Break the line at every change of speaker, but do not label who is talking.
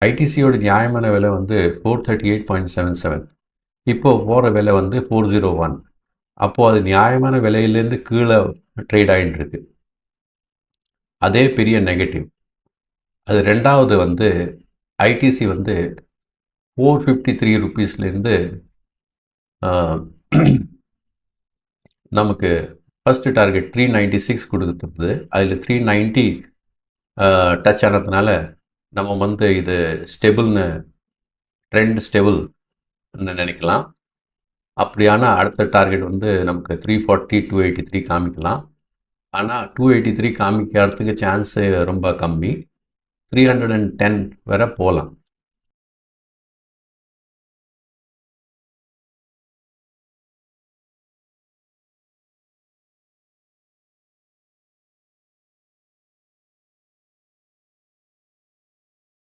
ஐடிசியோட நியாயமான விலை வந்து 438.77. இப்போது போகிற விலை வந்து 401. அப்போது அது நியாயமான விலையிலேருந்து கீழே ட்ரேட் ஆகிட்டு இருக்கு. அதே பெரிய நெகட்டிவ். அது ரெண்டாவது வந்து ஐடிசி வந்து 453 ருபீஸ்லேருந்து நமக்கு ஃபஸ்ட்டு டார்கெட் 396 கொடுத்துருந்தது. அதில் 390 டச் ஆனதுனால நம்ம வந்து இது ஸ்டெபிள்னு ட்ரெண்ட் ஸ்டெபிள்னு நினைக்கலாம். அப்படியான அடுத்த டார்கெட் வந்து நமக்கு 340 283 காமிக்கலாம். ஆனால் 283 காமிக்கிறதுக்கு சான்ஸு ரொம்ப கம்மி. 310 வரை போகலாம்.